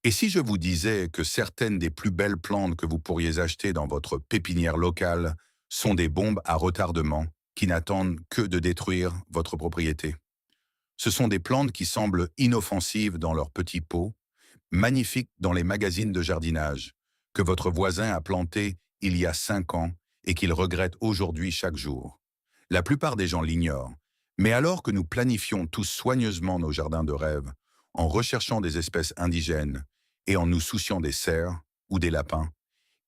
Et si je vous disais que certaines des plus belles plantes que vous pourriez acheter dans votre pépinière locale sont des bombes à retardement qui n'attendent que de détruire votre propriété? Ce sont des plantes qui semblent inoffensives dans leurs petits pots, magnifiques dans les magazines de jardinage, que votre voisin a planté il y a 5 ans et qu'il regrette aujourd'hui chaque jour. La plupart des gens l'ignorent. Mais alors que nous planifions tous soigneusement nos jardins de rêve, en recherchant des espèces indigènes et en nous souciant des cerfs ou des lapins,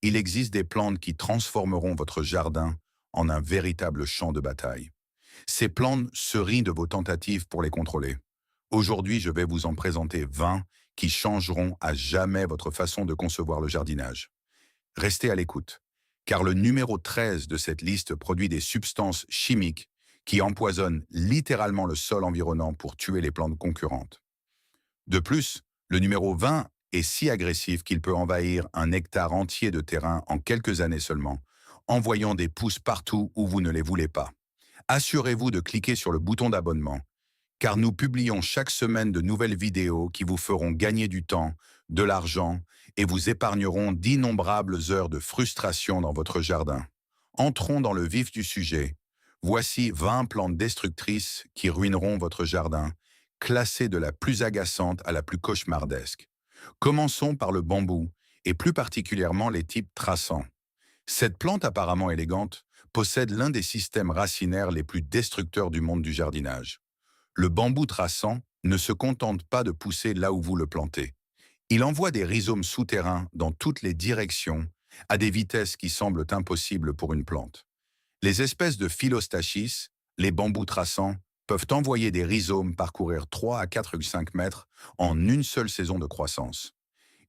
il existe des plantes qui transformeront votre jardin en un véritable champ de bataille. Ces plantes se rient de vos tentatives pour les contrôler. Aujourd'hui, je vais vous en présenter 20 qui changeront à jamais votre façon de concevoir le jardinage. Restez à l'écoute, car le numéro 13 de cette liste produit des substances chimiques qui empoisonnent littéralement le sol environnant pour tuer les plantes concurrentes. De plus, le numéro 20 est si agressif qu'il peut envahir un hectare entier de terrain en quelques années seulement, envoyant des pousses partout où vous ne les voulez pas. Assurez-vous de cliquer sur le bouton d'abonnement, car nous publions chaque semaine de nouvelles vidéos qui vous feront gagner du temps, de l'argent et vous épargneront d'innombrables heures de frustration dans votre jardin. Entrons dans le vif du sujet. Voici 20 plantes destructrices qui ruineront votre jardin, classées de la plus agaçante à la plus cauchemardesque. Commençons par le bambou, et plus particulièrement les types traçants. Cette plante apparemment élégante possède l'un des systèmes racinaires les plus destructeurs du monde du jardinage. Le bambou traçant ne se contente pas de pousser là où vous le plantez. Il envoie des rhizomes souterrains dans toutes les directions, à des vitesses qui semblent impossibles pour une plante. Les espèces de Philostachys, les bambous traçants, peuvent envoyer des rhizomes parcourir 3 à 4,5 mètres en une seule saison de croissance.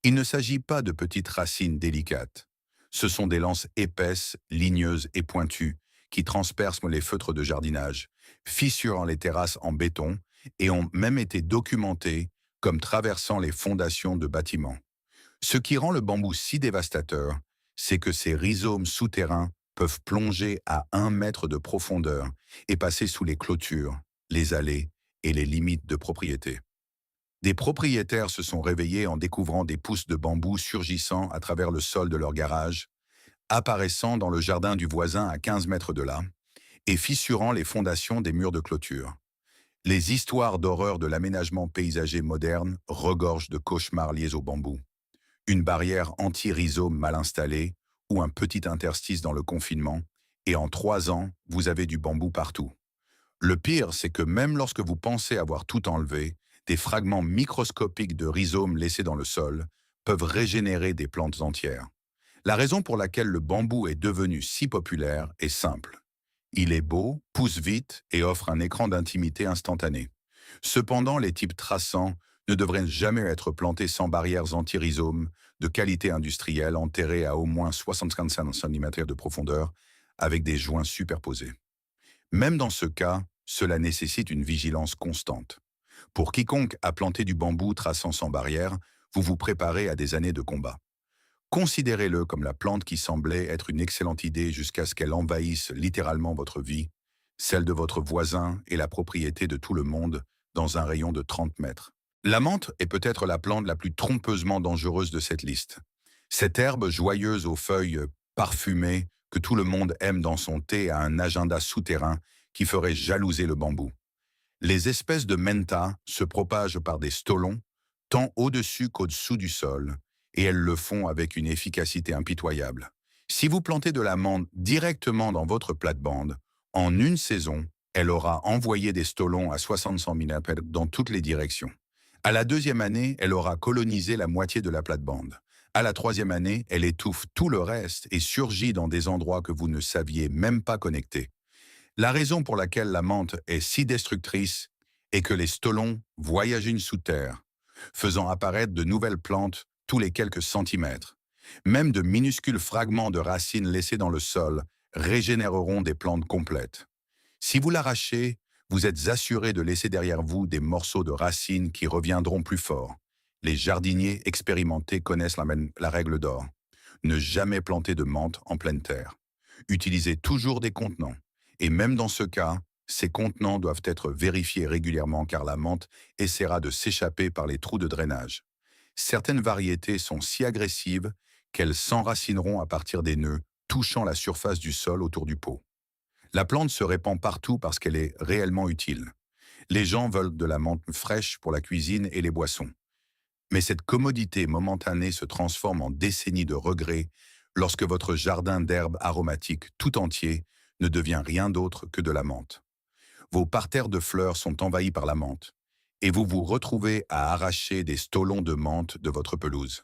Il ne s'agit pas de petites racines délicates. Ce sont des lances épaisses, ligneuses et pointues qui transpercent les feutres de jardinage, fissurant les terrasses en béton et ont même été documentées comme traversant les fondations de bâtiments. Ce qui rend le bambou si dévastateur, c'est que ces rhizomes souterrains peuvent plonger à 1 mètre de profondeur et passer sous les clôtures, les allées et les limites de propriété. Des propriétaires se sont réveillés en découvrant des pousses de bambou surgissant à travers le sol de leur garage, apparaissant dans le jardin du voisin à 15 mètres de là, et fissurant les fondations des murs de clôture. Les histoires d'horreur de l'aménagement paysager moderne regorgent de cauchemars liés au bambou. Une barrière anti-rhizome mal installée ou un petit interstice dans le confinement, et en 3 ans, vous avez du bambou partout. Le pire, c'est que même lorsque vous pensez avoir tout enlevé, des fragments microscopiques de rhizomes laissés dans le sol peuvent régénérer des plantes entières. La raison pour laquelle le bambou est devenu si populaire est simple. Il est beau, pousse vite et offre un écran d'intimité instantané. Cependant, les types traçants ne devraient jamais être plantés sans barrières anti-rhizomes de qualité industrielle enterrées à au moins 65 cm de profondeur avec des joints superposés. Même dans ce cas, cela nécessite une vigilance constante. Pour quiconque a planté du bambou traçant sans barrière, vous vous préparez à des années de combat. Considérez-le comme la plante qui semblait être une excellente idée jusqu'à ce qu'elle envahisse littéralement votre vie, celle de votre voisin et la propriété de tout le monde dans un rayon de 30 mètres. La menthe est peut-être la plante la plus trompeusement dangereuse de cette liste. Cette herbe joyeuse aux feuilles parfumées que tout le monde aime dans son thé a un agenda souterrain qui ferait jalouser le bambou. Les espèces de mentha se propagent par des stolons, tant au-dessus qu'au-dessous du sol, et elles le font avec une efficacité impitoyable. Si vous plantez de la menthe directement dans votre plate-bande, en une saison, elle aura envoyé des stolons à 60 mm dans toutes les directions. À la deuxième année, elle aura colonisé la moitié de la plate-bande. À la troisième année, elle étouffe tout le reste et surgit dans des endroits que vous ne saviez même pas connectés. La raison pour laquelle la menthe est si destructrice est que les stolons voyagent sous terre, faisant apparaître de nouvelles plantes tous les quelques centimètres. Même de minuscules fragments de racines laissés dans le sol régénéreront des plantes complètes. Si vous l'arrachez, vous êtes assuré de laisser derrière vous des morceaux de racines qui reviendront plus forts. Les jardiniers expérimentés connaissent la règle d'or. Ne jamais planter de menthe en pleine terre. Utilisez toujours des contenants. Et même dans ce cas, ces contenants doivent être vérifiés régulièrement car la menthe essaiera de s'échapper par les trous de drainage. Certaines variétés sont si agressives qu'elles s'enracineront à partir des nœuds, touchant la surface du sol autour du pot. La plante se répand partout parce qu'elle est réellement utile. Les gens veulent de la menthe fraîche pour la cuisine et les boissons. Mais cette commodité momentanée se transforme en décennies de regrets lorsque votre jardin d'herbes aromatiques tout entier ne devient rien d'autre que de la menthe. Vos parterres de fleurs sont envahis par la menthe et vous vous retrouvez à arracher des stolons de menthe de votre pelouse.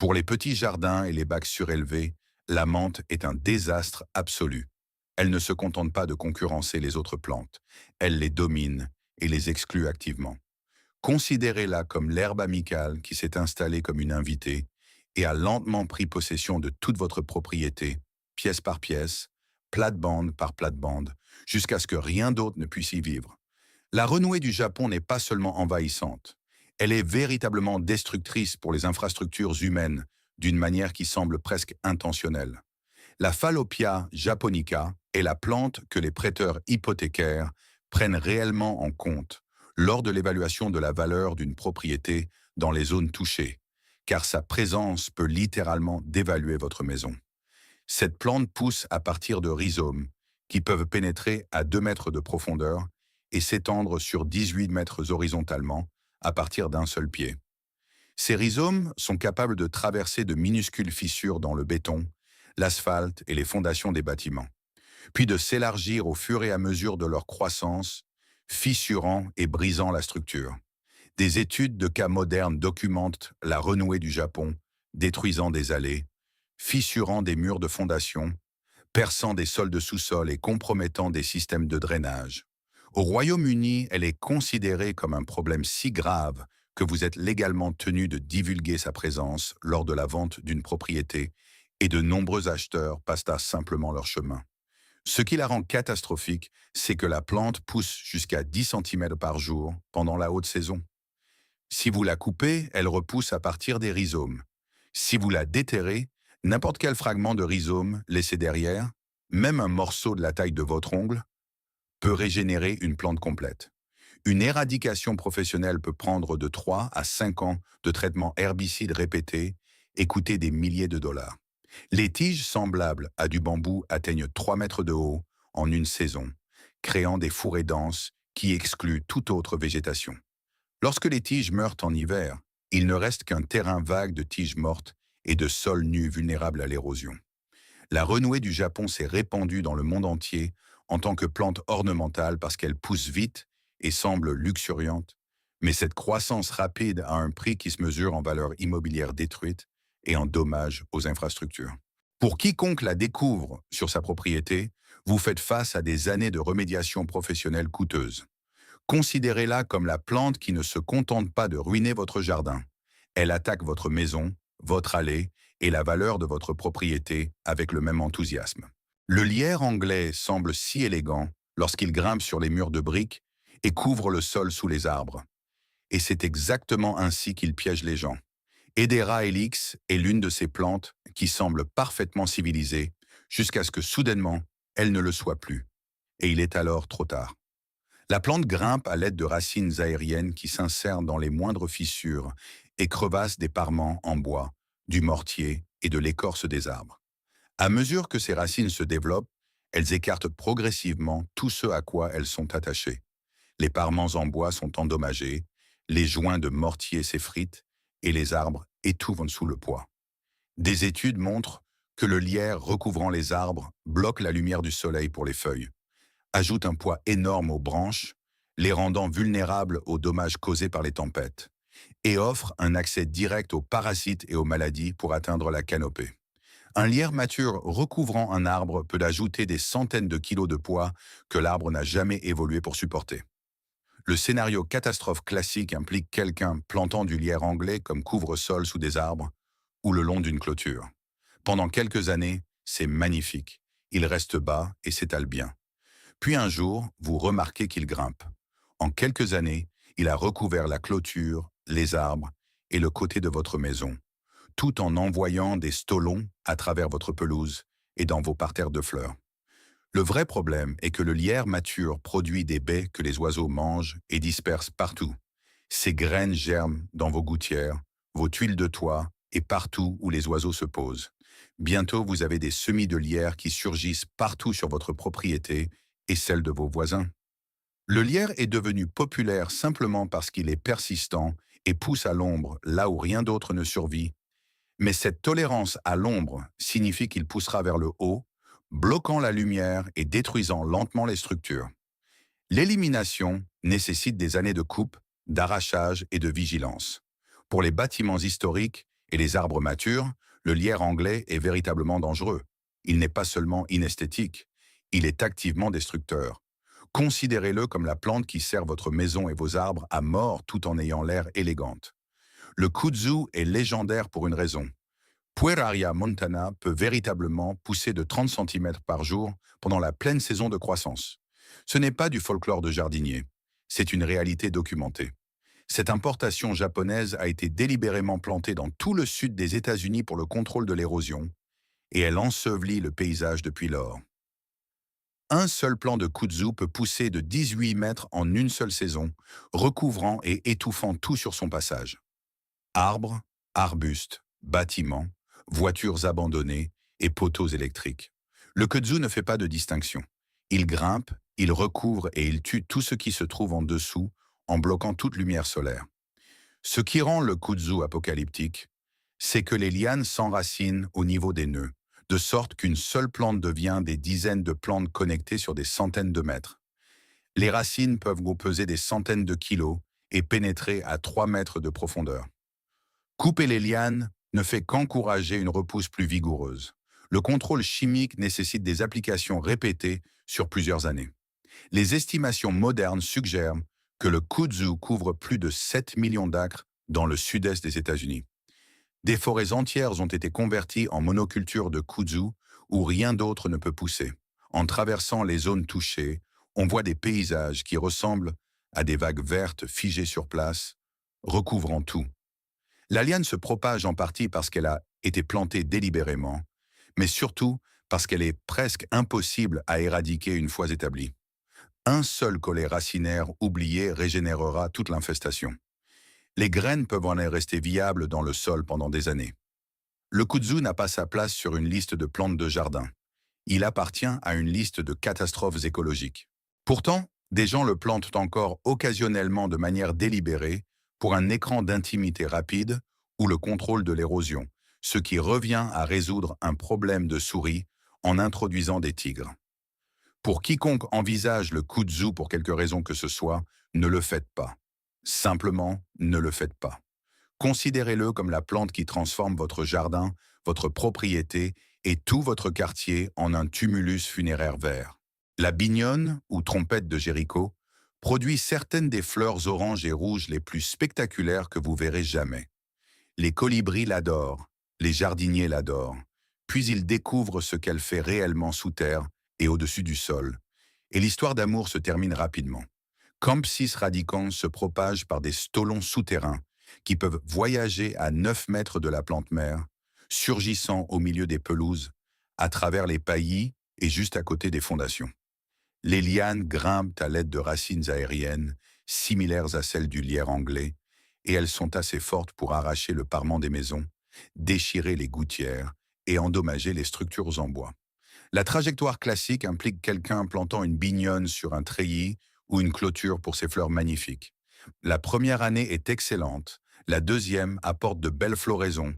Pour les petits jardins et les bacs surélevés, la menthe est un désastre absolu. Elle ne se contente pas de concurrencer les autres plantes, elle les domine et les exclut activement. Considérez-la comme l'herbe amicale qui s'est installée comme une invitée et a lentement pris possession de toute votre propriété, pièce par pièce, plate-bande par plate-bande, jusqu'à ce que rien d'autre ne puisse y vivre. La renouée du Japon n'est pas seulement envahissante, elle est véritablement destructrice pour les infrastructures humaines d'une manière qui semble presque intentionnelle. La Fallopia japonica est la plante que les prêteurs hypothécaires prennent réellement en compte lors de l'évaluation de la valeur d'une propriété dans les zones touchées, car sa présence peut littéralement dévaluer votre maison. Cette plante pousse à partir de rhizomes qui peuvent pénétrer à 2 mètres de profondeur et s'étendre sur 18 mètres horizontalement à partir d'un seul pied. Ces rhizomes sont capables de traverser de minuscules fissures dans le béton, l'asphalte et les fondations des bâtiments, puis de s'élargir au fur et à mesure de leur croissance, fissurant et brisant la structure. Des études de cas modernes documentent la renouée du Japon, détruisant des allées, fissurant des murs de fondation, perçant des sols de sous-sol et compromettant des systèmes de drainage. Au Royaume-Uni, elle est considérée comme un problème si grave que vous êtes légalement tenu de divulguer sa présence lors de la vente d'une propriété et de nombreux acheteurs passent à simplement leur chemin. Ce qui la rend catastrophique, c'est que la plante pousse jusqu'à 10 cm par jour pendant la haute saison. Si vous la coupez, elle repousse à partir des rhizomes. Si vous la déterrez, n'importe quel fragment de rhizome laissé derrière, même un morceau de la taille de votre ongle, peut régénérer une plante complète. Une éradication professionnelle peut prendre de 3 à 5 ans de traitement herbicide répété et coûter des milliers de dollars. Les tiges semblables à du bambou atteignent 3 mètres de haut en une saison, créant des fourrés denses qui excluent toute autre végétation. Lorsque les tiges meurent en hiver, il ne reste qu'un terrain vague de tiges mortes et de sols nus vulnérables à l'érosion. La renouée du Japon s'est répandue dans le monde entier en tant que plante ornementale parce qu'elle pousse vite et semble luxuriante, mais cette croissance rapide a un prix qui se mesure en valeur immobilière détruite et en dommages aux infrastructures. Pour quiconque la découvre sur sa propriété, vous faites face à des années de remédiation professionnelle coûteuses. Considérez-la comme la plante qui ne se contente pas de ruiner votre jardin. Elle attaque votre maison, votre allée et la valeur de votre propriété avec le même enthousiasme. Le lierre anglais semble si élégant lorsqu'il grimpe sur les murs de briques et couvre le sol sous les arbres. Et c'est exactement ainsi qu'il piège les gens. Hedera helix est l'une de ces plantes qui semble parfaitement civilisée jusqu'à ce que soudainement, elle ne le soit plus. Et il est alors trop tard. La plante grimpe à l'aide de racines aériennes qui s'insèrent dans les moindres fissures et crevassent des parements en bois, du mortier et de l'écorce des arbres. À mesure que ces racines se développent, elles écartent progressivement tout ce à quoi elles sont attachées. Les parements en bois sont endommagés, les joints de mortier s'effritent et les arbres étouffent sous le poids. Des études montrent que le lierre recouvrant les arbres bloque la lumière du soleil pour les feuilles, ajoute un poids énorme aux branches, les rendant vulnérables aux dommages causés par les tempêtes, et offre un accès direct aux parasites et aux maladies pour atteindre la canopée. Un lierre mature recouvrant un arbre peut ajouter des centaines de kilos de poids que l'arbre n'a jamais évolué pour supporter. Le scénario catastrophe classique implique quelqu'un plantant du lierre anglais comme couvre-sol sous des arbres ou le long d'une clôture. Pendant quelques années, c'est magnifique. Il reste bas et s'étale bien. Puis un jour, vous remarquez qu'il grimpe. En quelques années, il a recouvert la clôture, les arbres et le côté de votre maison, tout en envoyant des stolons à travers votre pelouse et dans vos parterres de fleurs. Le vrai problème est que le lierre mature produit des baies que les oiseaux mangent et dispersent partout. Ces graines germent dans vos gouttières, vos tuiles de toit et partout où les oiseaux se posent. Bientôt, vous avez des semis de lierre qui surgissent partout sur votre propriété et celle de vos voisins. Le lierre est devenu populaire simplement parce qu'il est persistant et pousse à l'ombre là où rien d'autre ne survit. Mais cette tolérance à l'ombre signifie qu'il poussera vers le haut, bloquant la lumière et détruisant lentement les structures. L'élimination nécessite des années de coupe, d'arrachage et de vigilance. Pour les bâtiments historiques et les arbres matures, le lierre anglais est véritablement dangereux. Il n'est pas seulement inesthétique, il est activement destructeur. Considérez-le comme la plante qui sert votre maison et vos arbres à mort tout en ayant l'air élégante. Le kudzu est légendaire pour une raison. Pueraria montana peut véritablement pousser de 30 centimètres par jour pendant la pleine saison de croissance. Ce n'est pas du folklore de jardinier, c'est une réalité documentée. Cette importation japonaise a été délibérément plantée dans tout le sud des États-Unis pour le contrôle de l'érosion, et elle ensevelit le paysage depuis lors. Un seul plant de kudzu peut pousser de 18 mètres en une seule saison, recouvrant et étouffant tout sur son passage. Arbres, arbustes, bâtiments, voitures abandonnées et poteaux électriques. Le kudzu ne fait pas de distinction. Il grimpe, il recouvre et il tue tout ce qui se trouve en dessous en bloquant toute lumière solaire. Ce qui rend le kudzu apocalyptique, c'est que les lianes s'enracinent au niveau des nœuds, de sorte qu'une seule plante devient des dizaines de plantes connectées sur des centaines de mètres. Les racines peuvent peser des centaines de kilos et pénétrer à 3 mètres de profondeur. Couper les lianes ne fait qu'encourager une repousse plus vigoureuse. Le contrôle chimique nécessite des applications répétées sur plusieurs années. Les estimations modernes suggèrent que le kudzu couvre plus de 7 millions d'acres dans le sud-est des États-Unis. Des forêts entières ont été converties en monoculture de kudzu où rien d'autre ne peut pousser. En traversant les zones touchées, on voit des paysages qui ressemblent à des vagues vertes figées sur place, recouvrant tout. La liane se propage en partie parce qu'elle a été plantée délibérément, mais surtout parce qu'elle est presque impossible à éradiquer une fois établie. Un seul collet racinaire oublié régénérera toute l'infestation. Les graines peuvent en rester viables dans le sol pendant des années. Le kudzu n'a pas sa place sur une liste de plantes de jardin. Il appartient à une liste de catastrophes écologiques. Pourtant, des gens le plantent encore occasionnellement de manière délibérée pour un écran d'intimité rapide ou le contrôle de l'érosion, ce qui revient à résoudre un problème de souris en introduisant des tigres. Pour quiconque envisage le kudzu pour quelque raison que ce soit, ne le faites pas. Simplement, ne le faites pas. Considérez-le comme la plante qui transforme votre jardin, votre propriété et tout votre quartier en un tumulus funéraire vert. La bignone, ou trompette de Jéricho, produit certaines des fleurs oranges et rouges les plus spectaculaires que vous verrez jamais. Les colibris l'adorent, les jardiniers l'adorent, puis ils découvrent ce qu'elle fait réellement sous terre et au-dessus du sol, et l'histoire d'amour se termine rapidement. Campsis radicans se propage par des stolons souterrains qui peuvent voyager à 9 mètres de la plante mère, surgissant au milieu des pelouses, à travers les paillis et juste à côté des fondations. Les lianes grimpent à l'aide de racines aériennes, similaires à celles du lierre anglais, et elles sont assez fortes pour arracher le parement des maisons, déchirer les gouttières et endommager les structures en bois. La trajectoire classique implique quelqu'un plantant une bignone sur un treillis ou une clôture pour ses fleurs magnifiques. La première année est excellente, la deuxième apporte de belles floraisons,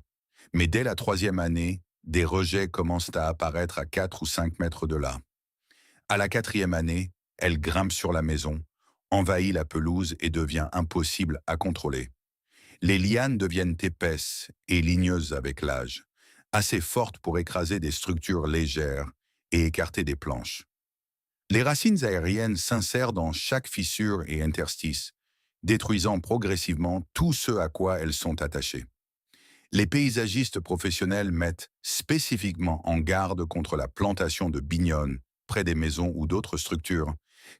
mais dès la troisième année, des rejets commencent à apparaître à 4 ou 5 mètres de là. À la quatrième année, elle grimpe sur la maison, envahit la pelouse et devient impossible à contrôler. Les lianes deviennent épaisses et ligneuses avec l'âge, assez fortes pour écraser des structures légères et écarter des planches. Les racines aériennes s'insèrent dans chaque fissure et interstice, détruisant progressivement tout ce à quoi elles sont attachées. Les paysagistes professionnels mettent spécifiquement en garde contre la plantation de bignonnes près des maisons ou d'autres structures,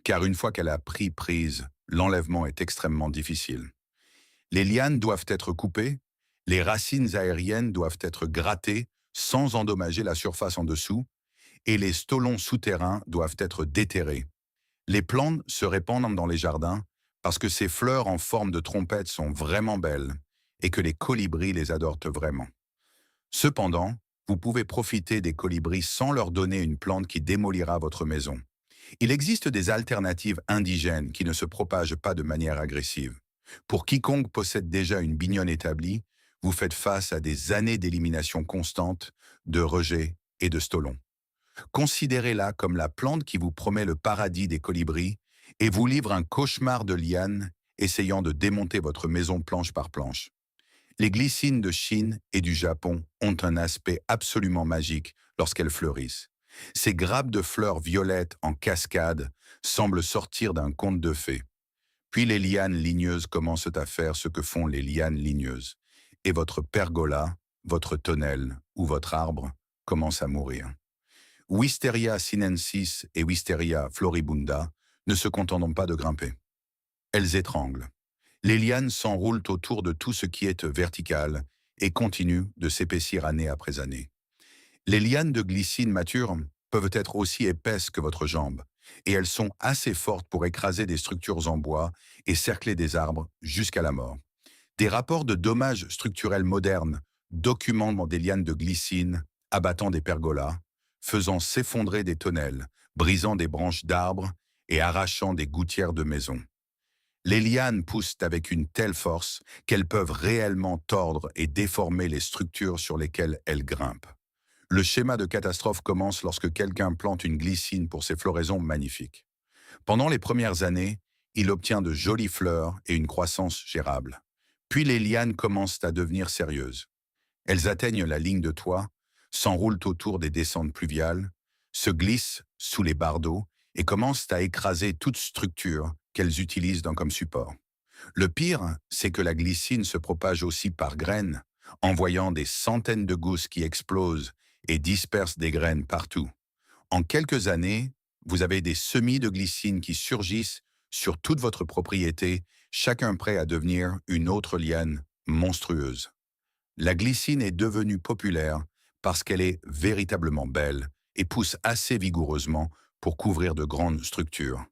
car une fois qu'elle a pris prise, l'enlèvement est extrêmement difficile. Les lianes doivent être coupées, les racines aériennes doivent être grattées sans endommager la surface en dessous, et les stolons souterrains doivent être déterrés. Les plantes se répandent dans les jardins parce que ces fleurs en forme de trompette sont vraiment belles et que les colibris les adorent vraiment. Cependant, vous pouvez profiter des colibris sans leur donner une plante qui démolira votre maison. Il existe des alternatives indigènes qui ne se propagent pas de manière agressive. Pour quiconque possède déjà une bignone établie, vous faites face à des années d'élimination constante, de rejet et de stolons. Considérez-la comme la plante qui vous promet le paradis des colibris et vous livre un cauchemar de lianes essayant de démonter votre maison planche par planche. Les glycines de Chine et du Japon ont un aspect absolument magique lorsqu'elles fleurissent. Ces grappes de fleurs violettes en cascade semblent sortir d'un conte de fées. Puis les lianes ligneuses commencent à faire ce que font les lianes ligneuses. Et votre pergola, votre tonnelle ou votre arbre commence à mourir. Wisteria sinensis et Wisteria floribunda ne se contentent pas de grimper. Elles étranglent. Les lianes s'enroulent autour de tout ce qui est vertical et continuent de s'épaissir année après année. Les lianes de glycine matures peuvent être aussi épaisses que votre jambe, et elles sont assez fortes pour écraser des structures en bois et cercler des arbres jusqu'à la mort. Des rapports de dommages structurels modernes documentent des lianes de glycine abattant des pergolas, faisant s'effondrer des tonnelles, brisant des branches d'arbres et arrachant des gouttières de maisons. Les lianes poussent avec une telle force qu'elles peuvent réellement tordre et déformer les structures sur lesquelles elles grimpent. Le schéma de catastrophe commence lorsque quelqu'un plante une glycine pour ses floraisons magnifiques. Pendant les premières années, il obtient de jolies fleurs et une croissance gérable. Puis les lianes commencent à devenir sérieuses. Elles atteignent la ligne de toit, s'enroulent autour des descentes pluviales, se glissent sous les bardeaux et commencent à écraser toute structure qu'elles utilisent comme support. Le pire, c'est que la glycine se propage aussi par graines, envoyant des centaines de gousses qui explosent et dispersent des graines partout. En quelques années, vous avez des semis de glycine qui surgissent sur toute votre propriété, chacun prêt à devenir une autre liane monstrueuse. La glycine est devenue populaire parce qu'elle est véritablement belle et pousse assez vigoureusement pour couvrir de grandes structures.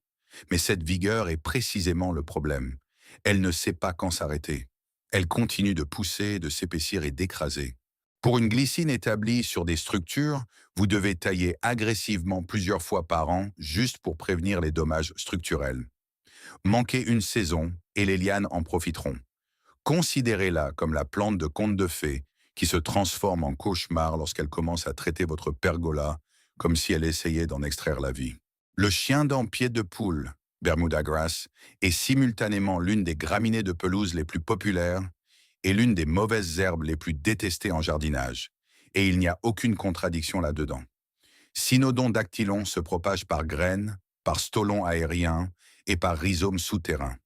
Mais cette vigueur est précisément le problème. Elle ne sait pas quand s'arrêter. Elle continue de pousser, de s'épaissir et d'écraser. Pour une glycine établie sur des structures, vous devez tailler agressivement plusieurs fois par an juste pour prévenir les dommages structurels. Manquez une saison et les lianes en profiteront. Considérez-la comme la plante de conte de fées qui se transforme en cauchemar lorsqu'elle commence à traiter votre pergola comme si elle essayait d'en extraire la vie. Le chien-dent pied de poule, Bermuda grass, est simultanément l'une des graminées de pelouse les plus populaires et l'une des mauvaises herbes les plus détestées en jardinage. Et il n'y a aucune contradiction là-dedans. Cynodon dactylon se propage par graines, par stolons aériens et par rhizomes souterrains.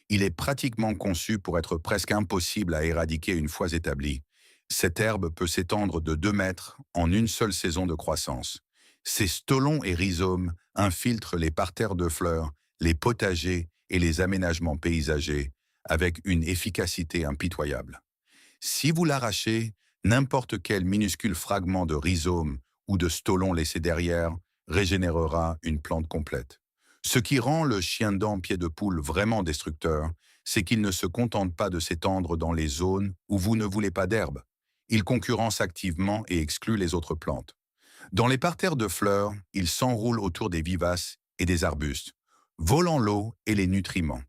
Il est pratiquement conçu pour être presque impossible à éradiquer une fois établi. Cette herbe peut s'étendre de 2 mètres en une seule saison de croissance. Ces stolons et rhizomes infiltrent les parterres de fleurs, les potagers et les aménagements paysagers avec une efficacité impitoyable. Si vous l'arrachez, n'importe quel minuscule fragment de rhizome ou de stolon laissé derrière régénérera une plante complète. Ce qui rend le chien-dent pied de poule vraiment destructeur, c'est qu'il ne se contente pas de s'étendre dans les zones où vous ne voulez pas d'herbe. Il concurrence activement et exclut les autres plantes. Dans les parterres de fleurs, il s'enroule autour des vivaces et des arbustes, volant l'eau et les nutriments.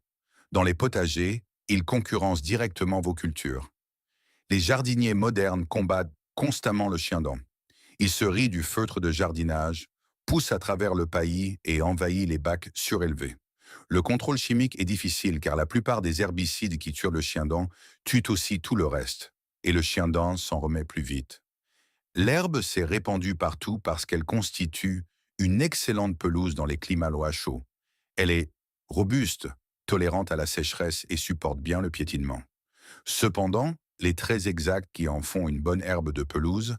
Dans les potagers, il concurrence directement vos cultures. Les jardiniers modernes combattent constamment le chien-dent. Il se rit du feutre de jardinage, pousse à travers le paillis et envahit les bacs surélevés. Le contrôle chimique est difficile car la plupart des herbicides qui tuent le chien-dent tuent aussi tout le reste, et le chien-dent s'en remet plus vite. L'herbe s'est répandue partout parce qu'elle constitue une excellente pelouse dans les climats lois chauds. Elle est robuste, tolérante à la sécheresse et supporte bien le piétinement. Cependant, les traits exacts qui en font une bonne herbe de pelouse,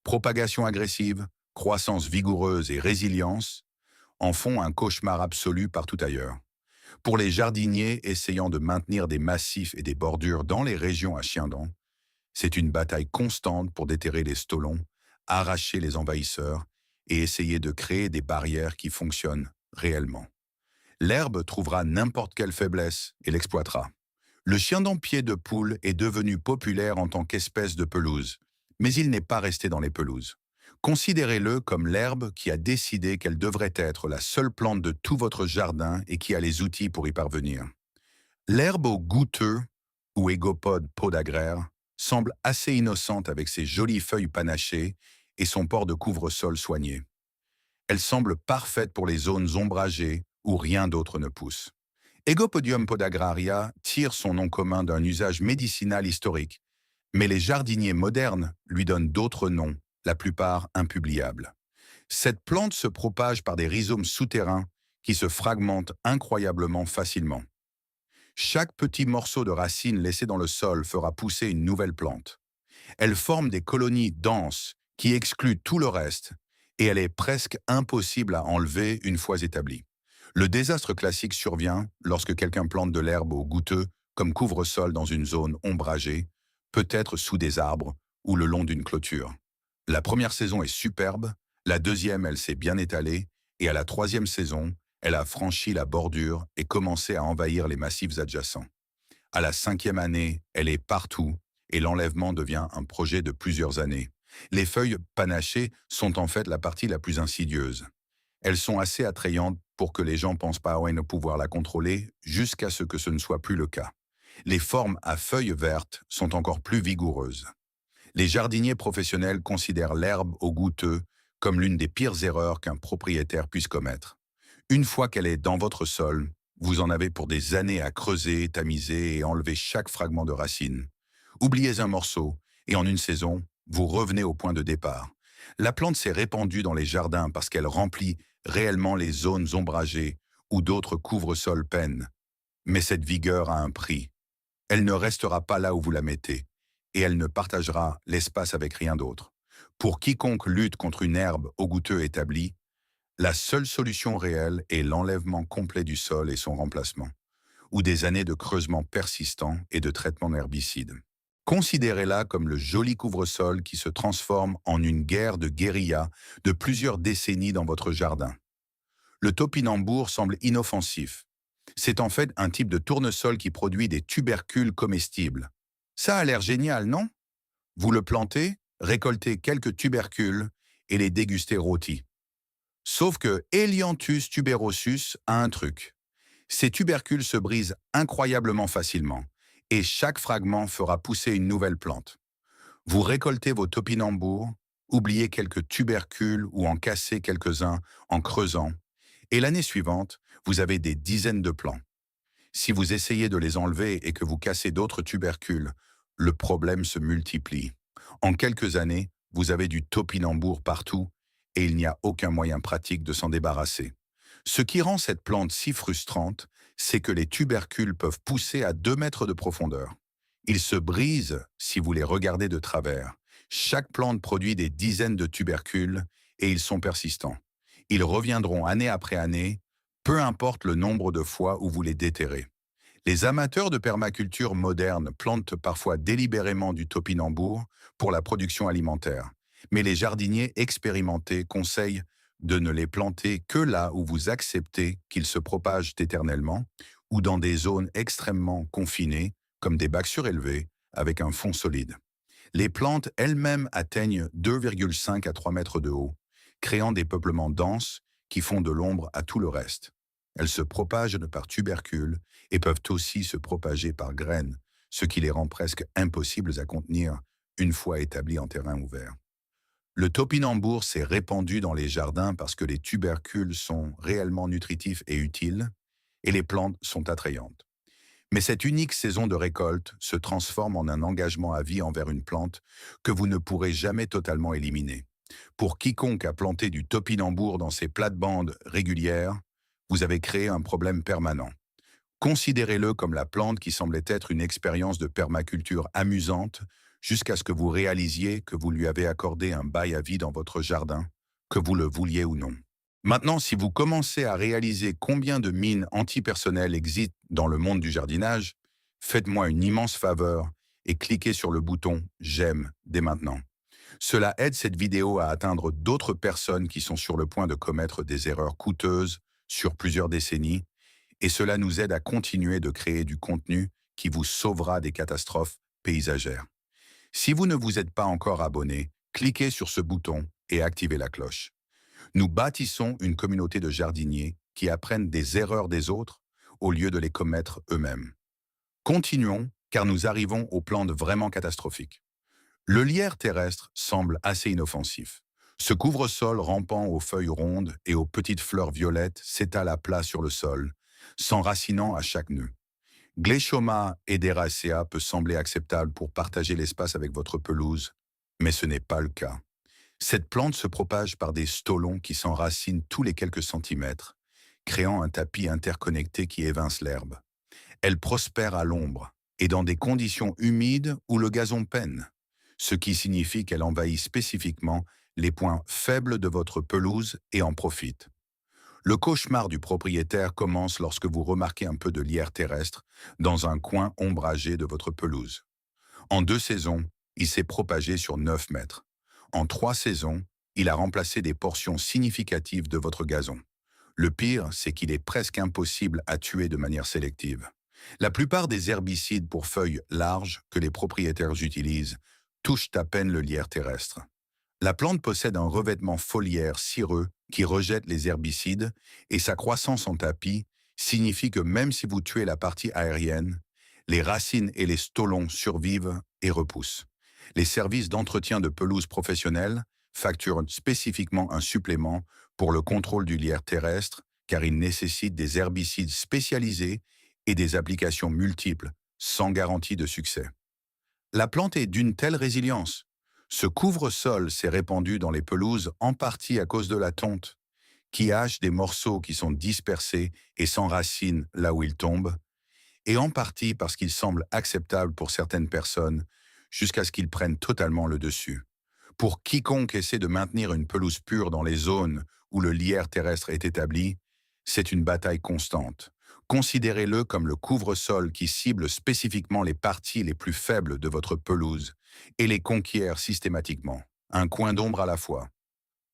propagation agressive, croissance vigoureuse et résilience, en font un cauchemar absolu partout ailleurs. Pour les jardiniers essayant de maintenir des massifs et des bordures dans les régions à chien-dent, c'est une bataille constante pour déterrer les stolons, arracher les envahisseurs et essayer de créer des barrières qui fonctionnent réellement. L'herbe trouvera n'importe quelle faiblesse et l'exploitera. Le chien-dent-pied de poule est devenu populaire en tant qu'espèce de pelouse, mais il n'est pas resté dans les pelouses. Considérez-le comme l'herbe qui a décidé qu'elle devrait être la seule plante de tout votre jardin et qui a les outils pour y parvenir. L'herbe au goûteux, ou égopode podagraire, semble assez innocente avec ses jolies feuilles panachées et son port de couvre-sol soigné. Elle semble parfaite pour les zones ombragées où rien d'autre ne pousse. Egopodium podagraria tire son nom commun d'un usage médicinal historique, mais les jardiniers modernes lui donnent d'autres noms, la plupart impubliables. Cette plante se propage par des rhizomes souterrains qui se fragmentent incroyablement facilement. Chaque petit morceau de racine laissé dans le sol fera pousser une nouvelle plante. Elle forme des colonies denses qui excluent tout le reste et elle est presque impossible à enlever une fois établie. Le désastre classique survient lorsque quelqu'un plante de l'herbe au goûteux comme couvre-sol dans une zone ombragée, peut-être sous des arbres ou le long d'une clôture. La première saison est superbe, la deuxième, elle s'est bien étalée, et à la troisième saison, elle a franchi la bordure et commencé à envahir les massifs adjacents. À la cinquième année, elle est partout et l'enlèvement devient un projet de plusieurs années. Les feuilles panachées sont en fait la partie la plus insidieuse. Elles sont assez attrayantes pour que les gens pensent pas à ne pouvoir la contrôler jusqu'à ce que ce ne soit plus le cas. Les formes à feuilles vertes sont encore plus vigoureuses. Les jardiniers professionnels considèrent l'herbe au goûteux comme l'une des pires erreurs qu'un propriétaire puisse commettre. Une fois qu'elle est dans votre sol, vous en avez pour des années à creuser, tamiser et enlever chaque fragment de racine. Oubliez un morceau, et en une saison, vous revenez au point de départ. La plante s'est répandue dans les jardins parce qu'elle remplit réellement les zones ombragées où d'autres couvre-sols peinent. Mais cette vigueur a un prix. Elle ne restera pas là où vous la mettez, et elle ne partagera l'espace avec rien d'autre. Pour quiconque lutte contre une herbe au goûteux établie, la seule solution réelle est l'enlèvement complet du sol et son remplacement, ou des années de creusement persistant et de traitement d'herbicides. Considérez-la comme le joli couvre-sol qui se transforme en une guerre de guérilla de plusieurs décennies dans votre jardin. Le topinambour semble inoffensif. C'est en fait un type de tournesol qui produit des tubercules comestibles. Ça a l'air génial, non? Vous le plantez, récoltez quelques tubercules et les dégustez rôtis. Sauf que Helianthus tuberosus a un truc. Ces tubercules se brisent incroyablement facilement et chaque fragment fera pousser une nouvelle plante. Vous récoltez vos topinambours, oubliez quelques tubercules ou en cassez quelques-uns en creusant, et l'année suivante, vous avez des dizaines de plants. Si vous essayez de les enlever et que vous cassez d'autres tubercules, le problème se multiplie. En quelques années, vous avez du topinambour partout et il n'y a aucun moyen pratique de s'en débarrasser. Ce qui rend cette plante si frustrante, c'est que les tubercules peuvent pousser à 2 mètres de profondeur. Ils se brisent si vous les regardez de travers. Chaque plante produit des dizaines de tubercules et ils sont persistants. Ils reviendront année après année, peu importe le nombre de fois où vous les déterrez. Les amateurs de permaculture moderne plantent parfois délibérément du topinambour pour la production alimentaire, mais les jardiniers expérimentés conseillent de ne les planter que là où vous acceptez qu'ils se propagent éternellement ou dans des zones extrêmement confinées, comme des bacs surélevés, avec un fond solide. Les plantes elles-mêmes atteignent 2,5 à 3 mètres de haut, créant des peuplements denses qui font de l'ombre à tout le reste. Elles se propagent par tubercules et peuvent aussi se propager par graines, ce qui les rend presque impossibles à contenir une fois établies en terrain ouvert. Le topinambour s'est répandu dans les jardins parce que les tubercules sont réellement nutritifs et utiles, et les plantes sont attrayantes. Mais cette unique saison de récolte se transforme en un engagement à vie envers une plante que vous ne pourrez jamais totalement éliminer. Pour quiconque a planté du topinambour dans ses plates-bandes régulières, vous avez créé un problème permanent. Considérez-le comme la plante qui semblait être une expérience de permaculture amusante jusqu'à ce que vous réalisiez que vous lui avez accordé un bail à vie dans votre jardin, que vous le vouliez ou non. Maintenant, si vous commencez à réaliser combien de mines antipersonnelles existent dans le monde du jardinage, faites-moi une immense faveur et cliquez sur le bouton « J'aime » dès maintenant. Cela aide cette vidéo à atteindre d'autres personnes qui sont sur le point de commettre des erreurs coûteuses sur plusieurs décennies, et cela nous aide à continuer de créer du contenu qui vous sauvera des catastrophes paysagères. Si vous ne vous êtes pas encore abonné, cliquez sur ce bouton et activez la cloche. Nous bâtissons une communauté de jardiniers qui apprennent des erreurs des autres au lieu de les commettre eux-mêmes. Continuons, car nous arrivons aux plantes vraiment catastrophiques. Le lierre terrestre semble assez inoffensif. Ce couvre-sol rampant aux feuilles rondes et aux petites fleurs violettes s'étale à plat sur le sol, s'enracinant à chaque nœud. Glechoma ederaceae peut sembler acceptable pour partager l'espace avec votre pelouse, mais ce n'est pas le cas. Cette plante se propage par des stolons qui s'enracinent tous les quelques centimètres, créant un tapis interconnecté qui évince l'herbe. Elle prospère à l'ombre et dans des conditions humides où le gazon peine, ce qui signifie qu'elle envahit spécifiquement les points faibles de votre pelouse et en profite. Le cauchemar du propriétaire commence lorsque vous remarquez un peu de lierre terrestre dans un coin ombragé de votre pelouse. En 2 saisons, il s'est propagé sur 9 mètres. En 3 saisons, il a remplacé des portions significatives de votre gazon. Le pire, c'est qu'il est presque impossible à tuer de manière sélective. La plupart des herbicides pour feuilles larges que les propriétaires utilisent touchent à peine le lierre terrestre. La plante possède un revêtement foliaire cireux qui rejette les herbicides et sa croissance en tapis signifie que même si vous tuez la partie aérienne, les racines et les stolons survivent et repoussent. Les services d'entretien de pelouse professionnels facturent spécifiquement un supplément pour le contrôle du lierre terrestre car il nécessite des herbicides spécialisés et des applications multiples, sans garantie de succès. La plante est d'une telle résilience. Ce couvre-sol s'est répandu dans les pelouses en partie à cause de la tonte, qui hache des morceaux qui sont dispersés et s'enracinent là où ils tombent, et en partie parce qu'il semble acceptable pour certaines personnes, jusqu'à ce qu'ils prennent totalement le dessus. Pour quiconque essaie de maintenir une pelouse pure dans les zones où le lierre terrestre est établi, c'est une bataille constante. Considérez-le comme le couvre-sol qui cible spécifiquement les parties les plus faibles de votre pelouse et les conquiert systématiquement, un coin d'ombre à la fois.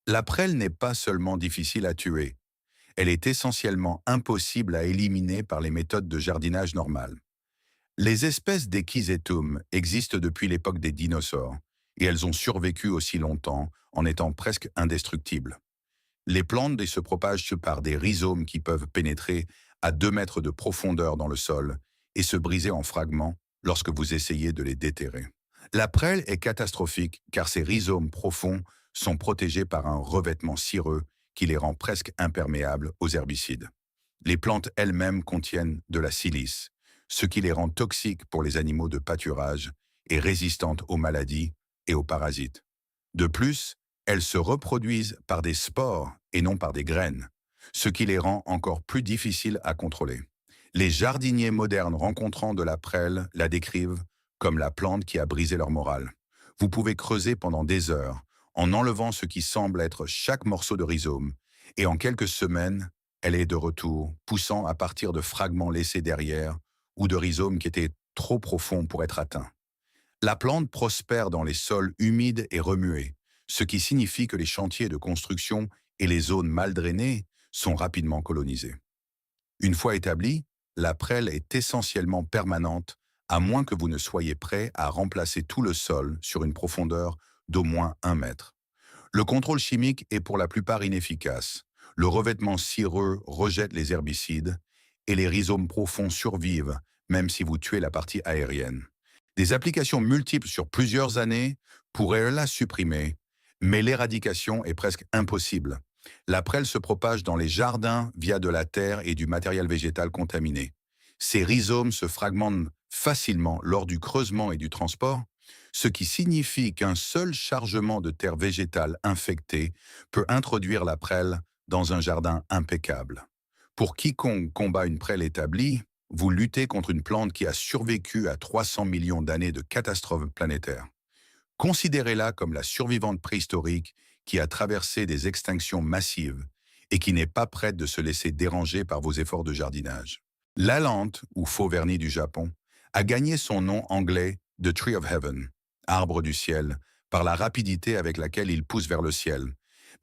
La prêle n'est pas seulement difficile à tuer, elle est essentiellement impossible à éliminer par les méthodes de jardinage normales. Les espèces d'Echisetum existent depuis l'époque des dinosaures, et elles ont survécu aussi longtemps en étant presque indestructibles. Les plantes se propagent par des rhizomes qui peuvent pénétrer à 2 mètres de profondeur dans le sol et se briser en fragments lorsque vous essayez de les déterrer. La prêle est catastrophique car ces rhizomes profonds sont protégés par un revêtement cireux qui les rend presque imperméables aux herbicides. Les plantes elles-mêmes contiennent de la silice, ce qui les rend toxiques pour les animaux de pâturage et résistantes aux maladies et aux parasites. De plus, elles se reproduisent par des spores et non par des graines, ce qui les rend encore plus difficiles à contrôler. Les jardiniers modernes rencontrant de la prêle la décrivent comme la plante qui a brisé leur morale. Vous pouvez creuser pendant des heures en enlevant ce qui semble être chaque morceau de rhizome, et en quelques semaines, elle est de retour, poussant à partir de fragments laissés derrière ou de rhizomes qui étaient trop profonds pour être atteints. La plante prospère dans les sols humides et remués, ce qui signifie que les chantiers de construction et les zones mal drainées sont rapidement colonisés. Une fois établie, la prêle est essentiellement permanente, à moins que vous ne soyez prêt à remplacer tout le sol sur une profondeur d'au moins 1 mètre. Le contrôle chimique est pour la plupart inefficace. Le revêtement cireux rejette les herbicides et les rhizomes profonds survivent, même si vous tuez la partie aérienne. Des applications multiples sur plusieurs années pourraient la supprimer, mais l'éradication est presque impossible. La prêle se propage dans les jardins via de la terre et du matériel végétal contaminé. Ces rhizomes se fragmentent facilement lors du creusement et du transport, ce qui signifie qu'un seul chargement de terre végétale infectée peut introduire la prêle dans un jardin impeccable. Pour quiconque combat une prêle établie, vous luttez contre une plante qui a survécu à 300 millions d'années de catastrophes planétaires. Considérez-la comme la survivante préhistorique qui a traversé des extinctions massives et qui n'est pas prête de se laisser déranger par vos efforts de jardinage. L'alante, ou faux vernis du Japon, a gagné son nom anglais de Tree of Heaven, arbre du ciel, par la rapidité avec laquelle il pousse vers le ciel.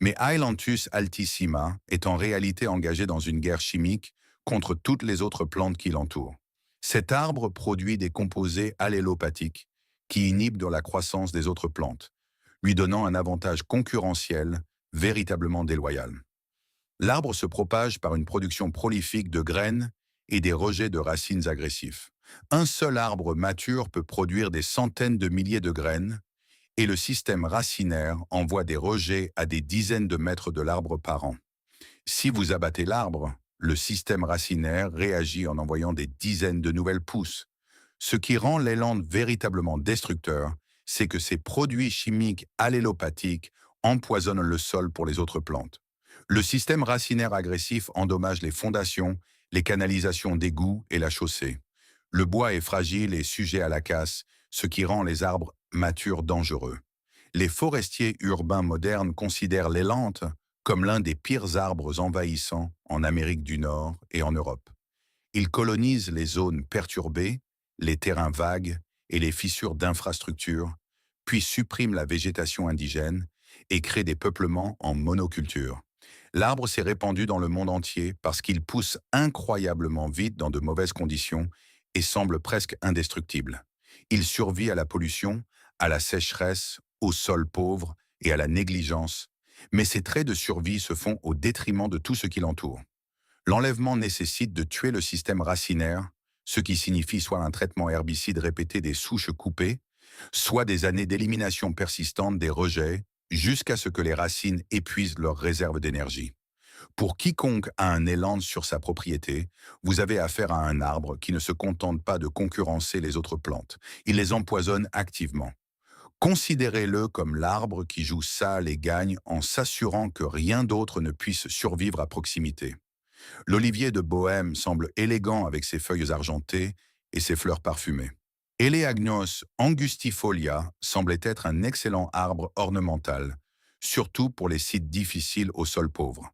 Mais Ailanthus altissima est en réalité engagé dans une guerre chimique contre toutes les autres plantes qui l'entourent. Cet arbre produit des composés allélopathiques qui inhibent dans la croissance des autres plantes, lui donnant un avantage concurrentiel véritablement déloyal. L'arbre se propage par une production prolifique de graines et des rejets de racines agressifs. Un seul arbre mature peut produire des centaines de milliers de graines et le système racinaire envoie des rejets à des dizaines de mètres de l'arbre par an. Si vous abattez l'arbre, le système racinaire réagit en envoyant des dizaines de nouvelles pousses. Ce qui rend l'élan véritablement destructeur, c'est que ces produits chimiques allélopathiques empoisonnent le sol pour les autres plantes. Le système racinaire agressif endommage les fondations, les canalisations d'égouts et la chaussée. Le bois est fragile et sujet à la casse, ce qui rend les arbres matures dangereux. Les forestiers urbains modernes considèrent les lentes comme l'un des pires arbres envahissants en Amérique du Nord et en Europe. Ils colonisent les zones perturbées, les terrains vagues et les fissures d'infrastructures, puis suppriment la végétation indigène et créent des peuplements en monoculture. L'arbre s'est répandu dans le monde entier parce qu'il pousse incroyablement vite dans de mauvaises conditions et semble presque indestructible. Il survit à la pollution, à la sécheresse, au sol pauvre et à la négligence, mais ses traits de survie se font au détriment de tout ce qui l'entoure. L'enlèvement nécessite de tuer le système racinaire, ce qui signifie soit un traitement herbicide répété des souches coupées, soit des années d'élimination persistante des rejets, jusqu'à ce que les racines épuisent leurs réserves d'énergie. Pour quiconque a un élan sur sa propriété, vous avez affaire à un arbre qui ne se contente pas de concurrencer les autres plantes, il les empoisonne activement. Considérez-le comme l'arbre qui joue sale et gagne en s'assurant que rien d'autre ne puisse survivre à proximité. L'olivier de Bohême semble élégant avec ses feuilles argentées et ses fleurs parfumées. Eleagnos angustifolia semblait être un excellent arbre ornemental, surtout pour les sites difficiles au sol pauvre.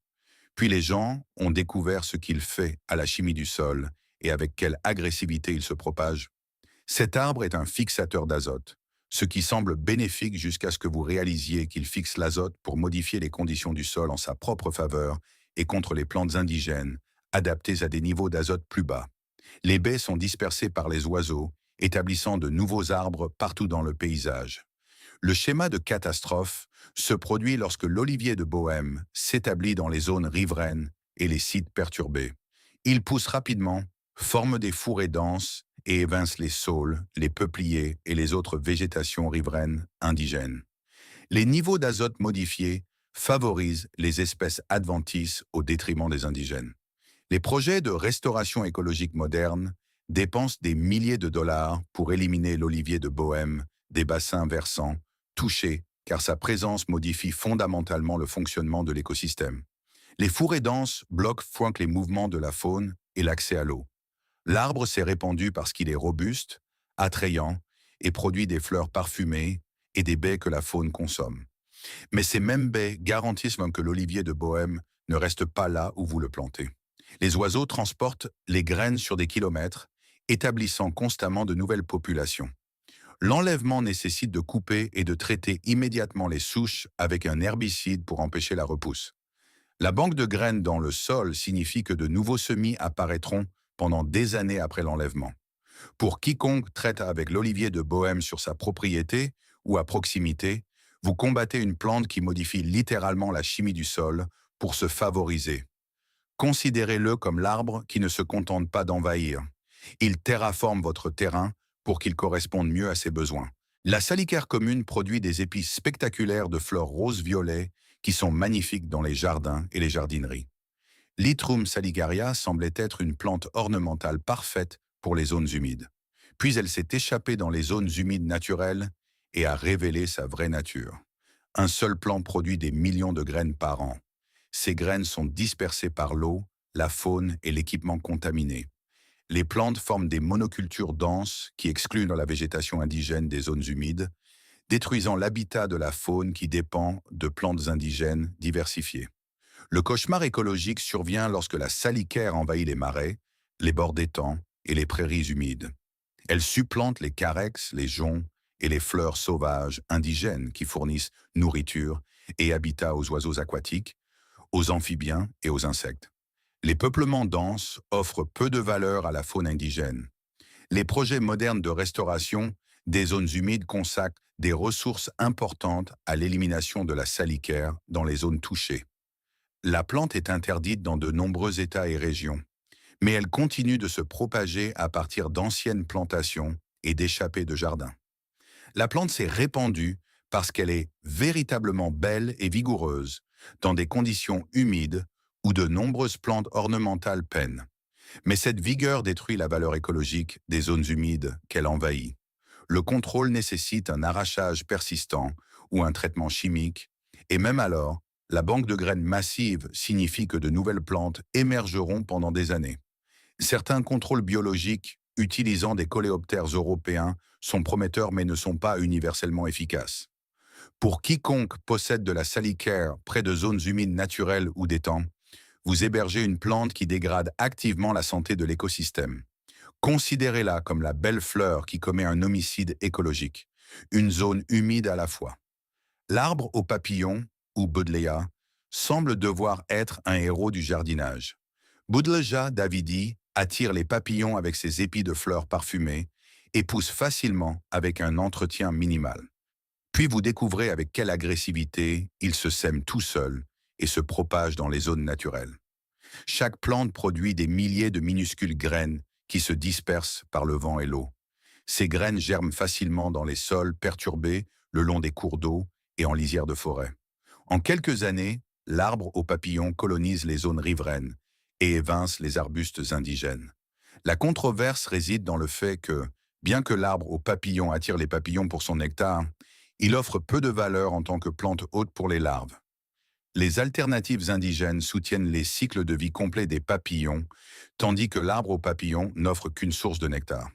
Puis les gens ont découvert ce qu'il fait à la chimie du sol et avec quelle agressivité il se propage. Cet arbre est un fixateur d'azote, ce qui semble bénéfique jusqu'à ce que vous réalisiez qu'il fixe l'azote pour modifier les conditions du sol en sa propre faveur et contre les plantes indigènes, adaptées à des niveaux d'azote plus bas. Les baies sont dispersées par les oiseaux, établissant de nouveaux arbres partout dans le paysage. Le schéma de catastrophe se produit lorsque l'olivier de Bohême s'établit dans les zones riveraines et les sites perturbés. Il pousse rapidement, forme des fourrés denses et évince les saules, les peupliers et les autres végétations riveraines indigènes. Les niveaux d'azote modifiés favorisent les espèces adventices au détriment des indigènes. Les projets de restauration écologique moderne dépensent des milliers de dollars pour éliminer l'olivier de Bohême des bassins versants, touchés car sa présence modifie fondamentalement le fonctionnement de l'écosystème. Les fourrés denses bloquent les mouvements de la faune et l'accès à l'eau. L'arbre s'est répandu parce qu'il est robuste, attrayant et produit des fleurs parfumées et des baies que la faune consomme. Mais ces mêmes baies garantissent même que l'olivier de Bohême ne reste pas là où vous le plantez. Les oiseaux transportent les graines sur des kilomètres, établissant constamment de nouvelles populations. L'enlèvement nécessite de couper et de traiter immédiatement les souches avec un herbicide pour empêcher la repousse. La banque de graines dans le sol signifie que de nouveaux semis apparaîtront pendant des années après l'enlèvement. Pour quiconque traite avec l'olivier de Bohême sur sa propriété ou à proximité, vous combattez une plante qui modifie littéralement la chimie du sol pour se favoriser. Considérez-le comme l'arbre qui ne se contente pas d'envahir. Il terraforme votre terrain pour qu'il corresponde mieux à ses besoins. La salicaire commune produit des épices spectaculaires de fleurs rose-violet qui sont magnifiques dans les jardins et les jardineries. Lythrum salicaria semblait être une plante ornementale parfaite pour les zones humides. Puis elle s'est échappée dans les zones humides naturelles et a révélé sa vraie nature. Un seul plant produit des millions de graines par an. Ces graines sont dispersées par l'eau, la faune et l'équipement contaminé. Les plantes forment des monocultures denses qui excluent la végétation indigène des zones humides, détruisant l'habitat de la faune qui dépend de plantes indigènes diversifiées. Le cauchemar écologique survient lorsque la salicaire envahit les marais, les bords d'étangs et les prairies humides. Elle supplante les carex, les joncs et les fleurs sauvages indigènes qui fournissent nourriture et habitat aux oiseaux aquatiques, aux amphibiens et aux insectes. Les peuplements denses offrent peu de valeur à la faune indigène. Les projets modernes de restauration des zones humides consacrent des ressources importantes à l'élimination de la salicaire dans les zones touchées. La plante est interdite dans de nombreux États et régions, mais elle continue de se propager à partir d'anciennes plantations et d'échappées de jardins. La plante s'est répandue parce qu'elle est véritablement belle et vigoureuse dans des conditions humides où de nombreuses plantes ornementales peinent. Mais cette vigueur détruit la valeur écologique des zones humides qu'elle envahit. Le contrôle nécessite un arrachage persistant ou un traitement chimique, et même alors, la banque de graines massive signifie que de nouvelles plantes émergeront pendant des années. Certains contrôles biologiques utilisant des coléoptères européens sont prometteurs mais ne sont pas universellement efficaces. Pour quiconque possède de la salicaire près de zones humides naturelles ou d'étangs, vous hébergez une plante qui dégrade activement la santé de l'écosystème. Considérez-la comme la belle fleur qui commet un homicide écologique, une zone humide à la fois. L'arbre aux papillons, ou Buddleia, semble devoir être un héros du jardinage. Buddleja davidi attire les papillons avec ses épis de fleurs parfumées et pousse facilement avec un entretien minimal. Puis vous découvrez avec quelle agressivité il se sème tout seul et se propage dans les zones naturelles. Chaque plante produit des milliers de minuscules graines qui se dispersent par le vent et l'eau. Ces graines germent facilement dans les sols perturbés, le long des cours d'eau et en lisière de forêt. En quelques années, l'arbre aux papillons colonise les zones riveraines et évince les arbustes indigènes. La controverse réside dans le fait que, bien que l'arbre aux papillons attire les papillons pour son nectar, il offre peu de valeur en tant que plante hôte pour les larves. Les alternatives indigènes soutiennent les cycles de vie complets des papillons, tandis que l'arbre aux papillons n'offre qu'une source de nectar.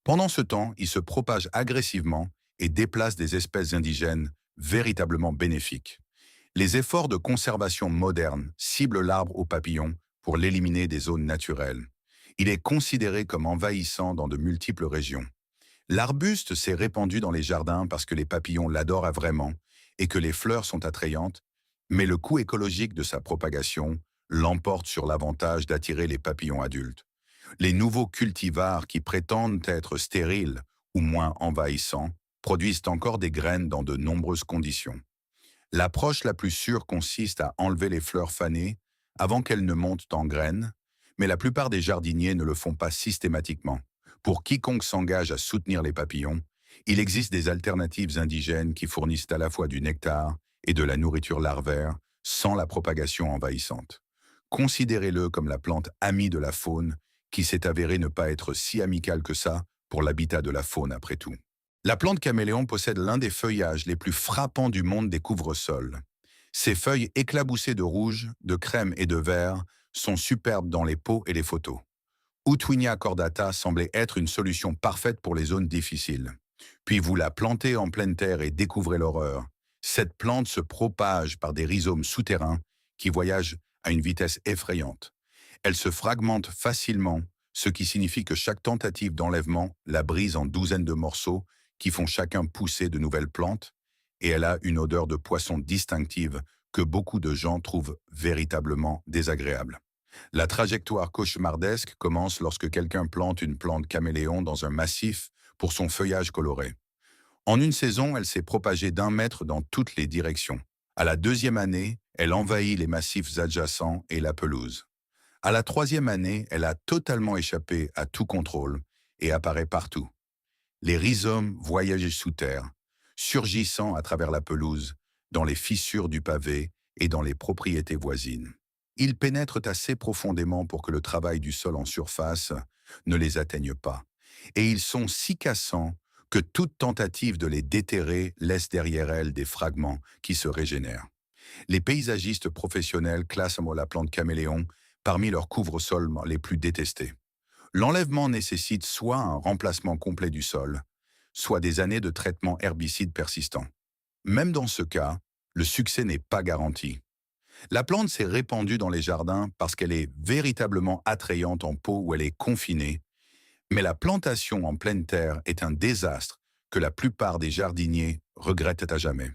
Pendant ce temps, il se propage agressivement et déplace des espèces indigènes véritablement bénéfiques. Les efforts de conservation modernes ciblent l'arbre aux papillons pour l'éliminer des zones naturelles. Il est considéré comme envahissant dans de multiples régions. L'arbuste s'est répandu dans les jardins parce que les papillons l'adorent vraiment et que les fleurs sont attrayantes, mais le coût écologique de sa propagation l'emporte sur l'avantage d'attirer les papillons adultes. Les nouveaux cultivars qui prétendent être stériles ou moins envahissants produisent encore des graines dans de nombreuses conditions. L'approche la plus sûre consiste à enlever les fleurs fanées avant qu'elles ne montent en graines, mais la plupart des jardiniers ne le font pas systématiquement. Pour quiconque s'engage à soutenir les papillons, il existe des alternatives indigènes qui fournissent à la fois du nectar et de la nourriture larvaire sans la propagation envahissante. Considérez-le comme la plante amie de la faune qui s'est avérée ne pas être si amicale que ça pour l'habitat de la faune après tout. La plante caméléon possède l'un des feuillages les plus frappants du monde des couvre-sols. Ses feuilles éclaboussées de rouge, de crème et de vert sont superbes dans les pots et les photos. Outwinia cordata semblait être une solution parfaite pour les zones difficiles. Puis vous la plantez en pleine terre et découvrez l'horreur. Cette plante se propage par des rhizomes souterrains qui voyagent à une vitesse effrayante. Elle se fragmente facilement, ce qui signifie que chaque tentative d'enlèvement la brise en douzaines de morceaux qui font chacun pousser de nouvelles plantes, et elle a une odeur de poisson distinctive que beaucoup de gens trouvent véritablement désagréable. La trajectoire cauchemardesque commence lorsque quelqu'un plante une plante caméléon dans un massif pour son feuillage coloré. En une saison, elle s'est propagée d'1 mètre dans toutes les directions. À la 2e année, elle envahit les massifs adjacents et la pelouse. À la 3e année, elle a totalement échappé à tout contrôle et apparaît partout. Les rhizomes voyagent sous terre, surgissant à travers la pelouse, dans les fissures du pavé et dans les propriétés voisines. Ils pénètrent assez profondément pour que le travail du sol en surface ne les atteigne pas. Et ils sont si cassants que toute tentative de les déterrer laisse derrière elle des fragments qui se régénèrent. Les paysagistes professionnels classent la plante caméléon parmi leurs couvre-sols les plus détestés. L'enlèvement nécessite soit un remplacement complet du sol, soit des années de traitement herbicide persistant. Même dans ce cas, le succès n'est pas garanti. La plante s'est répandue dans les jardins parce qu'elle est véritablement attrayante en pot où elle est confinée, mais la plantation en pleine terre est un désastre que la plupart des jardiniers regrettent à jamais.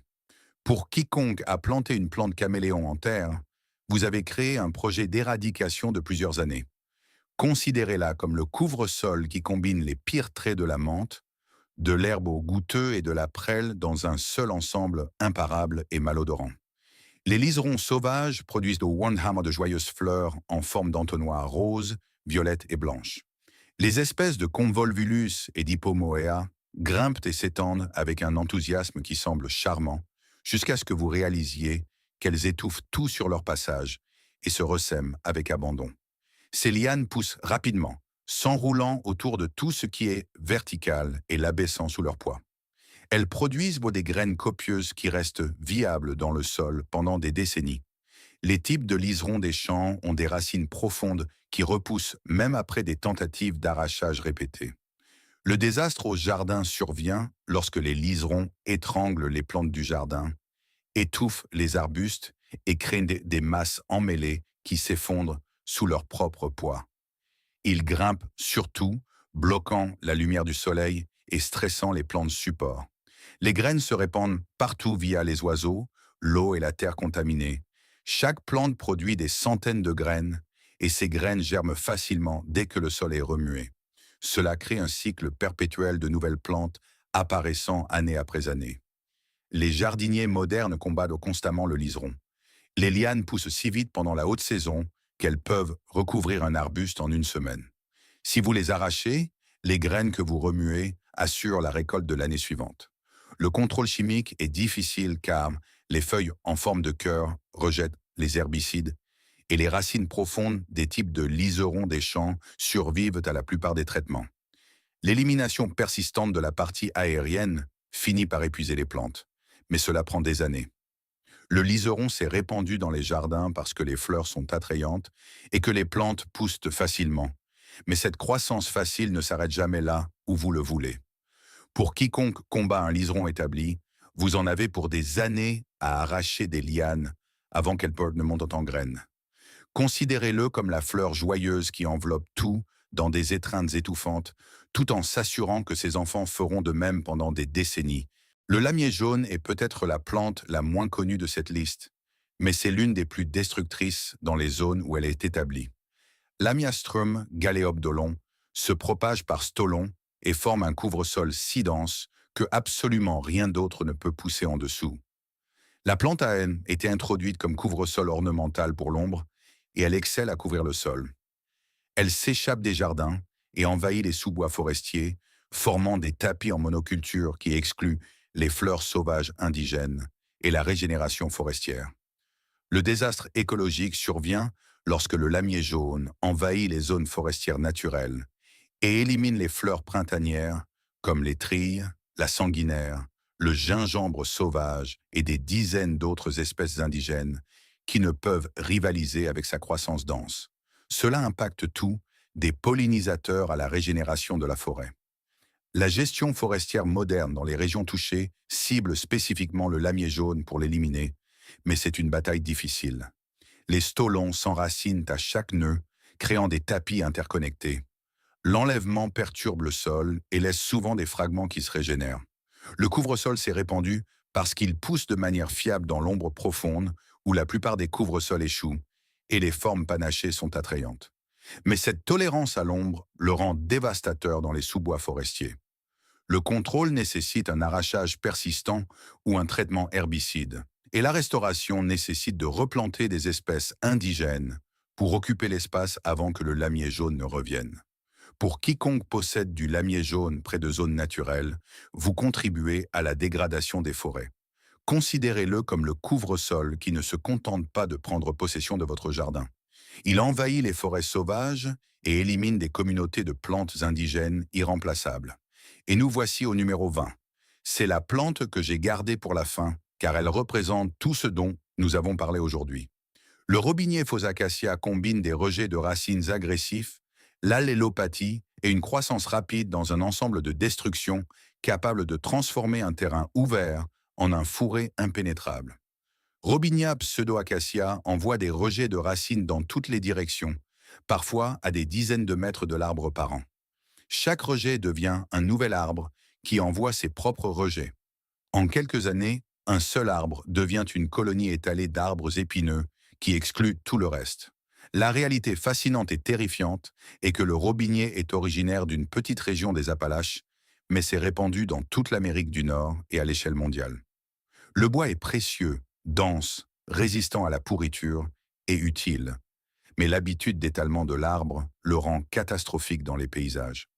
Pour quiconque a planté une plante caméléon en terre, vous avez créé un projet d'éradication de plusieurs années. Considérez-la comme le couvre-sol qui combine les pires traits de la menthe, de l'herbe au goûteux et de la prêle dans un seul ensemble imparable et malodorant. Les liserons sauvages produisent de Wandhammer de joyeuses fleurs en forme d'entonnoir rose, violette et blanche. Les espèces de Convolvulus et d'Hippomoea grimpent et s'étendent avec un enthousiasme qui semble charmant, jusqu'à ce que vous réalisiez qu'elles étouffent tout sur leur passage et se ressèment avec abandon. Ces lianes poussent rapidement, s'enroulant autour de tout ce qui est vertical et l'abaissant sous leur poids. Elles produisent des graines copieuses qui restent viables dans le sol pendant des décennies. Les types de liserons des champs ont des racines profondes qui repoussent même après des tentatives d'arrachage répétées. Le désastre au jardin survient lorsque les liserons étranglent les plantes du jardin, étouffent les arbustes et créent des masses emmêlées qui s'effondrent sous leur propre poids. Ils grimpent surtout, bloquant la lumière du soleil et stressant les plantes supports. Les graines se répandent partout via les oiseaux, l'eau et la terre contaminée. Chaque plante produit des centaines de graines et ces graines germent facilement dès que le sol est remué. Cela crée un cycle perpétuel de nouvelles plantes apparaissant année après année. Les jardiniers modernes combattent constamment le liseron. Les lianes poussent si vite pendant la haute saison qu'elles peuvent recouvrir un arbuste en une semaine. Si vous les arrachez, les graines que vous remuez assurent la récolte de l'année suivante. Le contrôle chimique est difficile car les feuilles en forme de cœur rejettent les herbicides et les racines profondes des types de liserons des champs survivent à la plupart des traitements. L'élimination persistante de la partie aérienne finit par épuiser les plantes, mais cela prend des années. Le liseron s'est répandu dans les jardins parce que les fleurs sont attrayantes et que les plantes poussent facilement. Mais cette croissance facile ne s'arrête jamais là où vous le voulez. Pour quiconque combat un liseron établi, vous en avez pour des années à arracher des lianes avant qu'elles ne montent en graines. Considérez-le comme la fleur joyeuse qui enveloppe tout dans des étreintes étouffantes, tout en s'assurant que ses enfants feront de même pendant des décennies. Le lamier jaune est peut-être la plante la moins connue de cette liste, mais c'est l'une des plus destructrices dans les zones où elle est établie. L'Amiastrum galeopdolon se propage par stolons et forme un couvre-sol si dense que absolument rien d'autre ne peut pousser en dessous. La plante a été introduite comme couvre-sol ornemental pour l'ombre et elle excelle à couvrir le sol. Elle s'échappe des jardins et envahit les sous-bois forestiers, formant des tapis en monoculture qui excluent les fleurs sauvages indigènes et la régénération forestière. Le désastre écologique survient lorsque le lamier jaune envahit les zones forestières naturelles et élimine les fleurs printanières comme les trilles, la sanguinaire, le gingembre sauvage et des dizaines d'autres espèces indigènes qui ne peuvent rivaliser avec sa croissance dense. Cela impacte tout, des pollinisateurs à la régénération de la forêt. La gestion forestière moderne dans les régions touchées cible spécifiquement le lamier jaune pour l'éliminer, mais c'est une bataille difficile. Les stolons s'enracinent à chaque nœud, créant des tapis interconnectés. L'enlèvement perturbe le sol et laisse souvent des fragments qui se régénèrent. Le couvre-sol s'est répandu parce qu'il pousse de manière fiable dans l'ombre profonde où la plupart des couvre-sols échouent et les formes panachées sont attrayantes. Mais cette tolérance à l'ombre le rend dévastateur dans les sous-bois forestiers. Le contrôle nécessite un arrachage persistant ou un traitement herbicide, et la restauration nécessite de replanter des espèces indigènes pour occuper l'espace avant que le lamier jaune ne revienne. Pour quiconque possède du lamier jaune près de zones naturelles, vous contribuez à la dégradation des forêts. Considérez-le comme le couvre-sol qui ne se contente pas de prendre possession de votre jardin. Il envahit les forêts sauvages et élimine des communautés de plantes indigènes irremplaçables. Et nous voici au numéro 20. C'est la plante que j'ai gardée pour la fin, car elle représente tout ce dont nous avons parlé aujourd'hui. Le robinier Fausacacia combine des rejets de racines agressifs, l'allélopathie et une croissance rapide dans un ensemble de destruction capable de transformer un terrain ouvert en un fourré impénétrable. Robinia pseudoacacia envoie des rejets de racines dans toutes les directions, parfois à des dizaines de mètres de l'arbre par an. Chaque rejet devient un nouvel arbre qui envoie ses propres rejets. En quelques années, un seul arbre devient une colonie étalée d'arbres épineux qui excluent tout le reste. La réalité fascinante et terrifiante est que le robinier est originaire d'une petite région des Appalaches, mais s'est répandu dans toute l'Amérique du Nord et à l'échelle mondiale. Le bois est précieux, dense, résistant à la pourriture et utile, mais l'habitude d'étalement de l'arbre le rend catastrophique dans les paysages.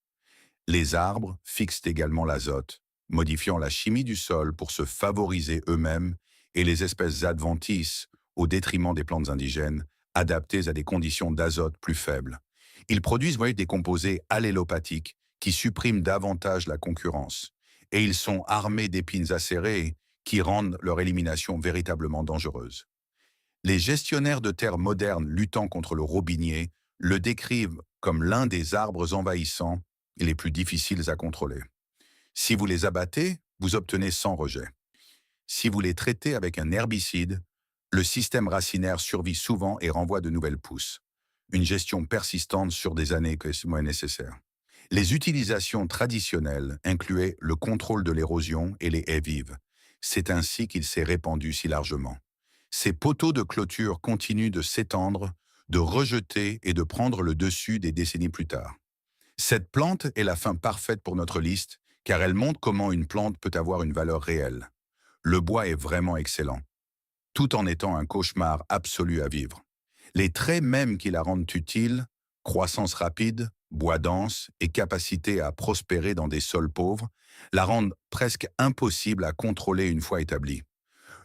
Les arbres fixent également l'azote, modifiant la chimie du sol pour se favoriser eux-mêmes et les espèces adventices au détriment des plantes indigènes, adaptées à des conditions d'azote plus faibles. Ils produisent des composés allélopathiques qui suppriment davantage la concurrence. Et ils sont armés d'épines acérées qui rendent leur élimination véritablement dangereuse. Les gestionnaires de terre modernes luttant contre le robinier le décrivent comme l'un des arbres envahissants et les plus difficiles à contrôler. Si vous les abattez, vous obtenez 100 rejets. Si vous les traitez avec un herbicide, le système racinaire survit souvent et renvoie de nouvelles pousses. Une gestion persistante sur des années que c'est moins nécessaire. Les utilisations traditionnelles incluaient le contrôle de l'érosion et les haies vives. C'est ainsi qu'il s'est répandu si largement. Ces poteaux de clôture continuent de s'étendre, de rejeter et de prendre le dessus des décennies plus tard. Cette plante est la fin parfaite pour notre liste, car elle montre comment une plante peut avoir une valeur réelle. Le bois est vraiment excellent, tout en étant un cauchemar absolu à vivre. Les traits mêmes qui la rendent utile, croissance rapide, bois dense et capacité à prospérer dans des sols pauvres, la rendent presque impossible à contrôler une fois établie.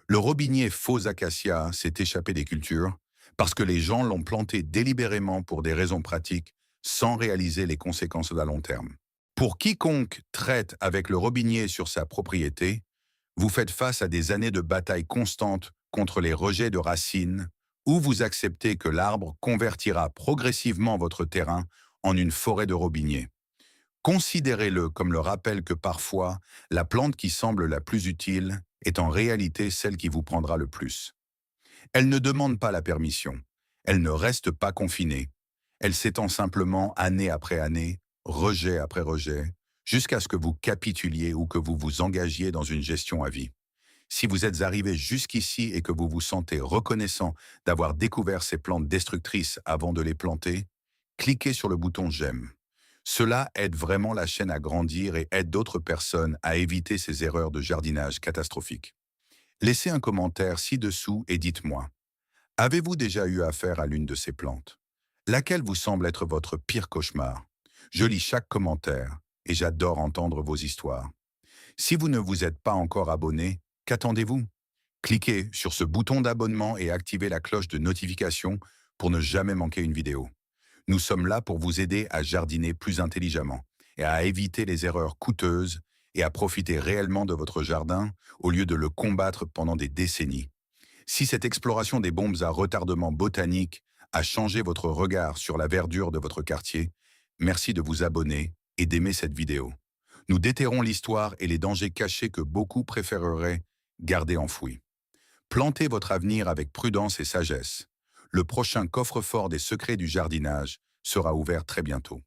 Le robinier faux acacia s'est échappé des cultures parce que les gens l'ont planté délibérément pour des raisons pratiques sans réaliser les conséquences à long terme. Pour quiconque traite avec le robinier sur sa propriété, vous faites face à des années de bataille constante contre les rejets de racines ou vous acceptez que l'arbre convertira progressivement votre terrain en une forêt de robinier. Considérez-le comme le rappel que parfois, la plante qui semble la plus utile est en réalité celle qui vous prendra le plus. Elle ne demande pas la permission, elle ne reste pas confinée, elle s'étend simplement année après année, rejet après rejet, jusqu'à ce que vous capituliez ou que vous vous engagiez dans une gestion à vie. Si vous êtes arrivé jusqu'ici et que vous vous sentez reconnaissant d'avoir découvert ces plantes destructrices avant de les planter, cliquez sur le bouton j'aime. Cela aide vraiment la chaîne à grandir et aide d'autres personnes à éviter ces erreurs de jardinage catastrophiques. Laissez un commentaire ci-dessous et dites-moi, avez-vous déjà eu affaire à l'une de ces plantes? Laquelle vous semble être votre pire cauchemar? Je lis chaque commentaire et j'adore entendre vos histoires. Si vous ne vous êtes pas encore abonné, qu'attendez-vous? Cliquez sur ce bouton d'abonnement et activez la cloche de notification pour ne jamais manquer une vidéo. Nous sommes là pour vous aider à jardiner plus intelligemment et à éviter les erreurs coûteuses et à profiter réellement de votre jardin au lieu de le combattre pendant des décennies. Si cette exploration des bombes à retardement botanique a changé votre regard sur la verdure de votre quartier, merci de vous abonner et d'aimer cette vidéo. Nous déterrons l'histoire et les dangers cachés que beaucoup préféreraient garder enfouis. Plantez votre avenir avec prudence et sagesse. Le prochain coffre-fort des secrets du jardinage sera ouvert très bientôt.